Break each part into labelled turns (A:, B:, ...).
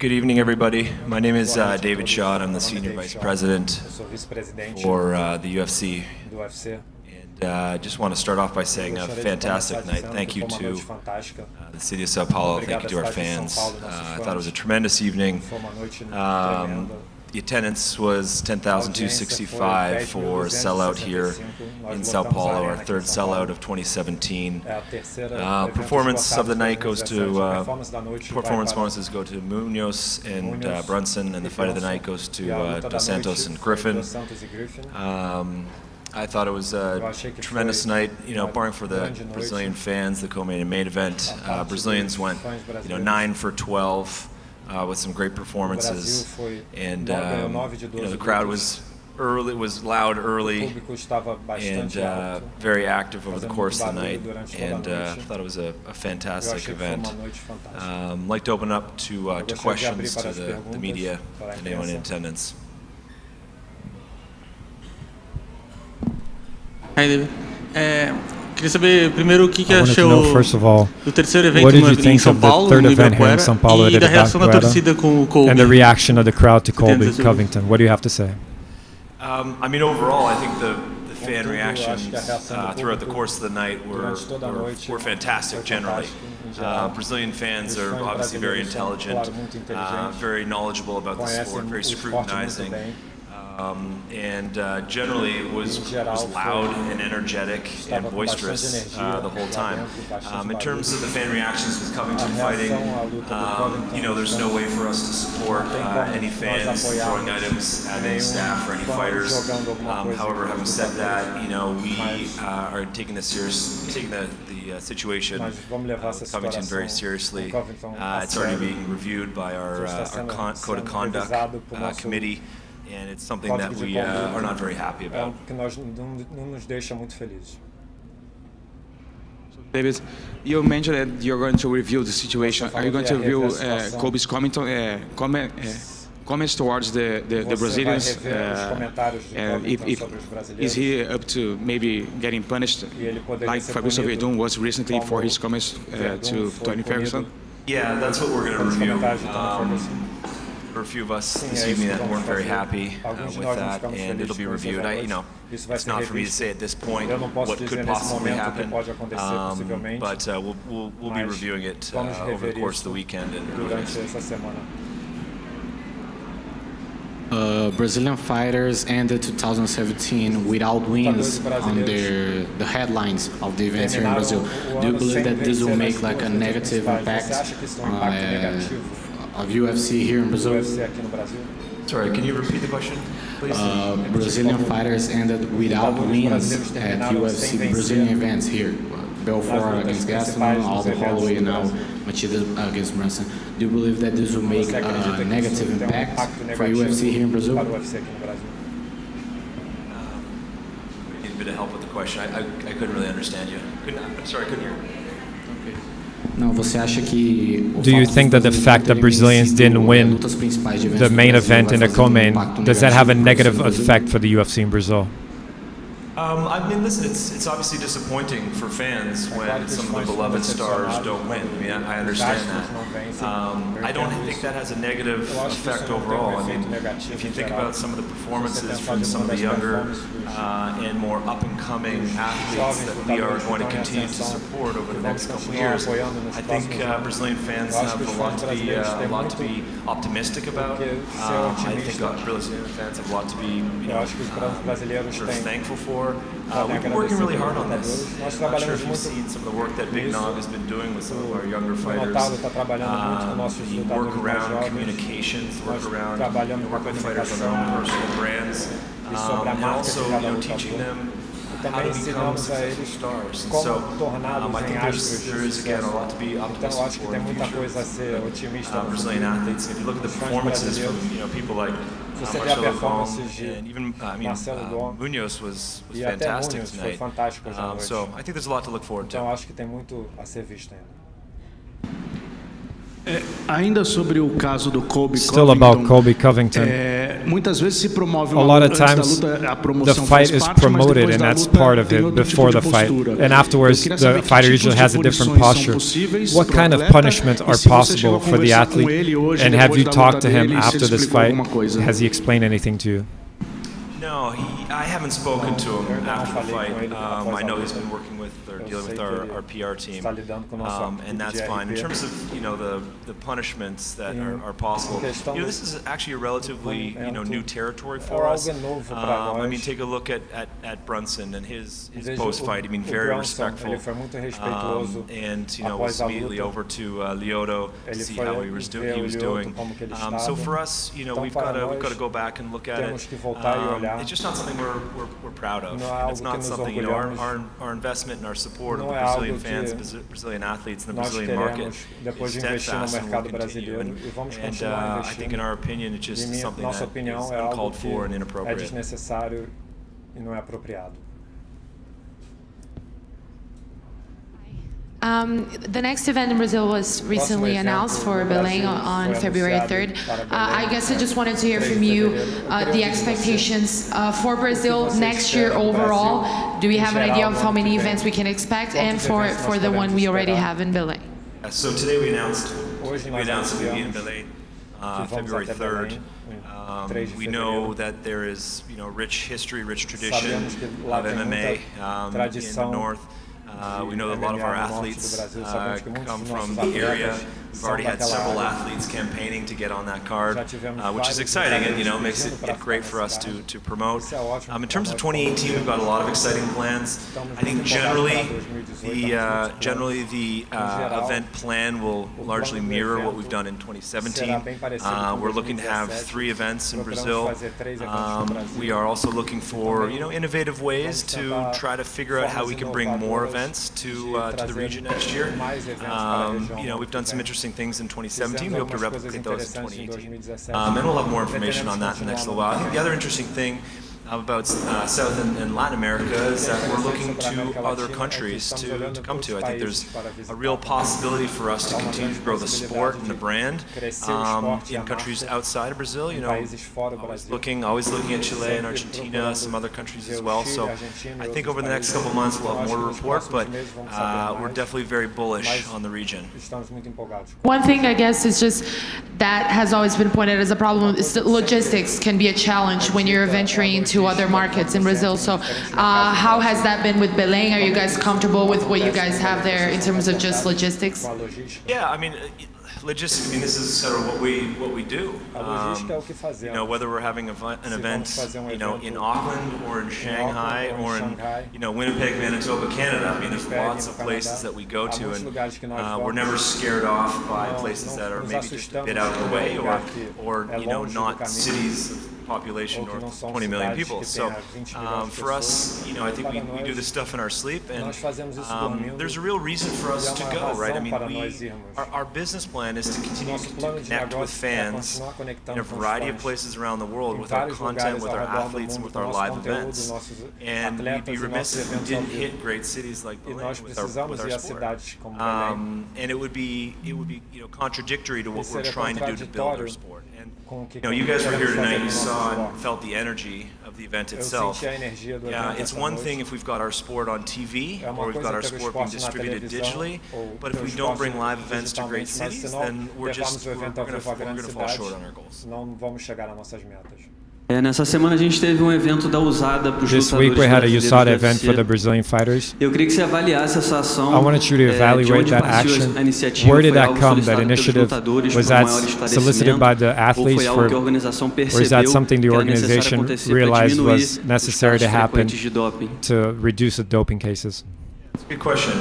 A: Good evening, everybody. My name is David Shaw, and I'm the Senior Vice President for the UFC. And I just want to start off by saying a fantastic night. Thank you to the City of Sao Paulo. Thank you to our fans. I thought it was a tremendous evening. The attendance was 10,265 for a sellout here in Sao Paulo, our third sellout of 2017. Performance of the night goes to performance bonuses go to Munoz and Brunson, and the fight of the night goes to Dos Santos and Griffin. I thought it was a tremendous night, barring for the Brazilian fans, the co-main and main event. Brazilians went, 9 for 12. With some great performances, and the crowd was loud early, and very active over the course of the night, and I thought it was a fantastic event. I'd like to open up to questions to the media and anyone in attendance.
B: Hi, David. Queria saber primeiro o que achou do terceiro evento em São Paulo, no Ibirapuera, e da reação da torcida com o Colby.
C: And the reaction of the crowd to Colby Covington. What do you have to say?
A: I mean, overall, I think the fan reactions throughout the course of the night were fantastic generally. Brazilian fans are obviously very intelligent, very knowledgeable about the sport, very scrutinizing. And generally it was loud and energetic and boisterous the whole time. In terms of the fan reactions with Covington fighting, there's no way for us to support any fans throwing items at any staff or any fighters. However, having said that, we are taking the situation with Covington very seriously. It's already being reviewed by our Code of Conduct committee. And it's something that we are not very happy about.
D: David, you mentioned that you're going to review the situation. Are you going to review Colby's comments towards the Brazilians? And is he up to maybe getting punished, like Fabrício Verdun was recently for his comments to Tony Ferguson?
A: Yeah, that's what we're going to review. There were a few of us this evening that weren't very happy with that, and it'll be reviewed. It's not for me to say at this point what could possibly happen, but we'll be reviewing it over the course of the weekend and
E: Brazilian fighters ended 2017 without wins on the headlines of the events here in Brazil. Do you believe that this will make like a negative impact of UFC here in Brazil?
A: Sorry, can you repeat the question, please?
E: Brazilian fighters ended without wins at UFC Brazilian events here. Belfort against Gaston, Aldo Holloway, and now Machida against Brunson. Do you believe that this will make a negative impact for UFC here in Brazil?
A: I need a bit of help with the question. I couldn't really understand you. I'm sorry, I couldn't hear.
C: Do you think that the fact that Brazilians didn't win the main event in the co-main, does that have a negative effect for the UFC in Brazil?
A: I mean, listen, it's obviously disappointing for fans when some of the beloved stars don't win. I mean, I understand that. I don't think that has a negative effect overall. I mean, if you think about some of the performances from some of the younger and more up-and-coming athletes that we are going to continue to support over the next couple of years, I think Brazilian fans have a lot to be optimistic about. I think Brazilian fans have a lot to be sort of thankful for. We've been working really hard on this. I'm not sure if you've seen some of the work that Big Nog has been doing with some of our younger fighters. The work around communications, work with fighters on their own personal brands, and also teaching them how to become successful stars. And so I think there is again a lot to be optimistic for in the future. Brazilian athletes. If you look at the performances from people like Marcelo Gong, and even Munoz was fantastic tonight. So I think there's a lot to look forward to.
F: Ainda sobre o caso do Colby
C: Still about Colby Covington.
D: muitas vezes se promove
C: a lot of times the fight is promoted and that's part of it before the fight, and afterwards the fighter usually has a different posture. What kind of punishments are possible for the athlete, and have you talked to him after this fight? Has he explained anything to you?
A: No, I haven't spoken to him after the fight. I know he's been working with or dealing with our PR team, and that's fine. In terms of the punishments that are possible, this is actually a relatively new territory for us. I mean, take a look at Brunson and his post-fight. I mean, very respectful, and was immediately over to Lyoto to see how he was doing. So for us, we've got to go back and look at it. It's just not something we're proud of. And it's not something, our investment and our support of the Brazilian fans, Brazilian athletes, and the Brazilian market is steadfast and will continue. And I think in our opinion, it's just something that is uncalled for and inappropriate.
F: The next event in Brazil was recently announced for Belém on February 3rd. I guess I just wanted to hear from you the expectations for Brazil next year overall. Do we have an idea of how many events we can expect, and for the one we already have in Belém?
A: So today we announced that we'll be in Belém February 3rd. We know that there is rich history, rich tradition of MMA in the north. We know that a lot of our athletes come from the area. We've already had several athletes campaigning to get on that card, which is exciting and makes it great for us to promote. In terms of 2018, we've got a lot of exciting plans. I think generally the event plan will largely mirror what we've done in 2017. We're looking to have 3 events in Brazil. We are also looking for innovative ways to try to figure out how we can bring more events to the region next year. We've done some interesting things in 2017. We hope to replicate those in 2018. And we'll have more information on that in the next little while. I think the other interesting thing about South and Latin America is that we're looking to other countries to come to. I think there's a real possibility for us to continue to grow the sport and the brand in countries outside of Brazil. Always looking at Chile and Argentina, some other countries as well. So I think over the next couple of months we'll have more to report, but we're definitely very bullish on the region.
F: One thing I guess is just that has always been pointed as a problem is that logistics can be a challenge when you're venturing into other markets in Brazil. So how has that been with Belém? Are you guys comfortable with what you guys have there in terms of just logistics?
A: Yeah, I mean, logistics. I mean, this is sort of what we do. Whether we're having an event, in Auckland or in Shanghai or in Winnipeg, Manitoba, Canada. I mean, there's lots of places that we go to, and we're never scared off by places that are maybe just a bit out of the way, or not cities. Population north of 20 million people. So for us, I think we do this stuff in our sleep, and there's a real reason for us to go, right? I mean, our business plan is to continue to connect with fans in a variety of places around the world with our content, with our athletes, and with our live events. And we'd be remiss if we didn't hit great cities like Belém with our sport. And it would be contradictory to what we're trying to do to build our sport. And you guys were here tonight. You saw and felt the energy of the event itself. Yeah, it's one thing if we've got our sport on TV or we've got our sport being distributed digitally, but if we don't bring live events to great cities, then we're going to fall short on our goals.
G: Nessa semana a gente teve evento da USADA para os
C: This week we had a USADA event for the Brazilian fighters.
G: Eu queria que você avaliasse essa ação.
C: I wanted you to evaluate that action. Where did that come? That initiative, was that solicited by the athletes, or is that something the organization realized was necessary to happen to reduce the doping cases?
A: That's a good question.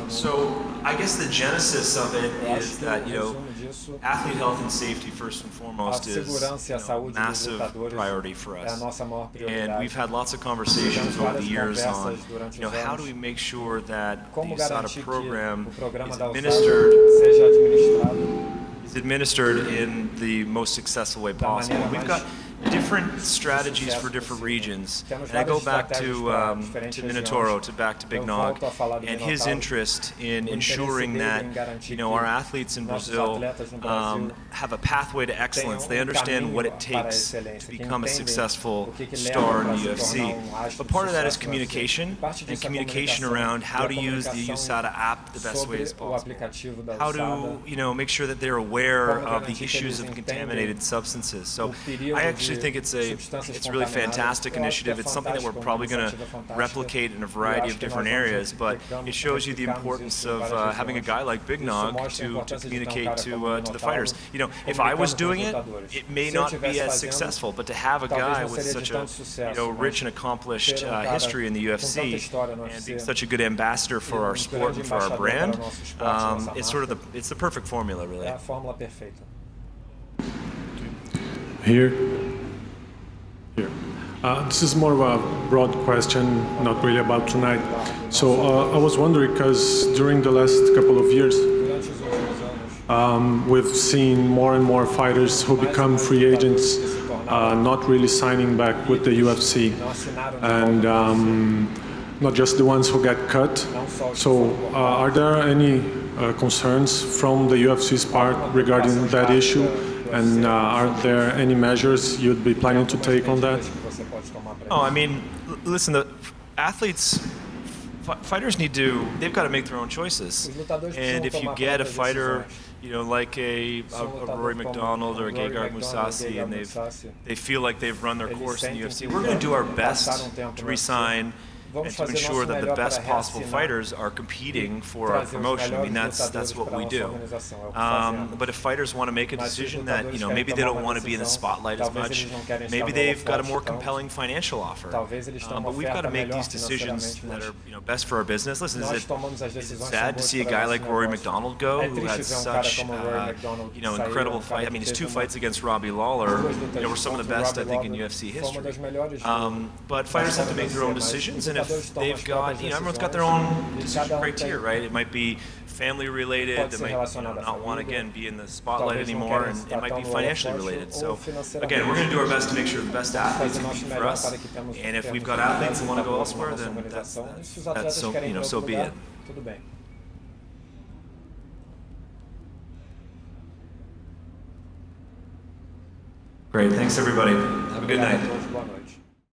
A: So I guess the genesis of it is that athlete health and safety first and foremost is a massive priority for us, and we've had lots of conversations over the years on how do we make sure that the USADA program is administered in the most successful way possible. We've got different strategies for different regions. And I go back to Minotauro, back to Big Nog, and his interest in ensuring that our athletes in Brazil have a pathway to excellence. They understand what it takes to become a successful star in the UFC. But part of that is communication, and communication around how to use the USADA app the best way as possible. How to make sure that they're aware of the issues of contaminated substances. So I actually think it's a really fantastic initiative. It's something that we're probably going to replicate in a variety of different areas, but it shows you the importance of having a guy like Big Nog to communicate to the fighters. If I was doing it, it may not be as successful, but to have a guy with such a rich and accomplished history in the UFC and being such a good ambassador for our sport and for our brand, it's the perfect formula, really.
H: Here. This is more of a broad question, not really about tonight. So I was wondering, because during the last couple of years, we've seen more and more fighters who become free agents, not really signing back with the UFC, and not just the ones who get cut. So are there any concerns from the UFC's part regarding that issue? And are there any measures you'd be planning to take on that?
A: Oh, I mean, listen, the athletes, fighters they've got to make their own choices. And if you get a fighter, like a Rory McDonald or a Gegard Mousasi, and they feel like they've run their course in the UFC, we're going to do our best to re-sign and to ensure that the best possible fighters are competing for our promotion. I mean, that's what we do. But if fighters want to make a decision that, maybe they don't want to be in the spotlight as much, maybe they've got a more compelling financial offer. But we've got to make these decisions that are, best for our business. Listen, is it sad to see a guy like Rory McDonald go, who had such, incredible fight? I mean, his 2 fights against Robbie Lawler, were some of the best, I think, in UFC history. But fighters have to make their own decisions, and if they've got, everyone's got their own decision criteria, right? It might be family related, they might not want to, again, be in the spotlight anymore, and it might be financially related. So, again, we're going to do our best to make sure the best athletes compete for us, and if we've got athletes that want to go elsewhere, then that's so be it. Great, thanks everybody. Have a good night.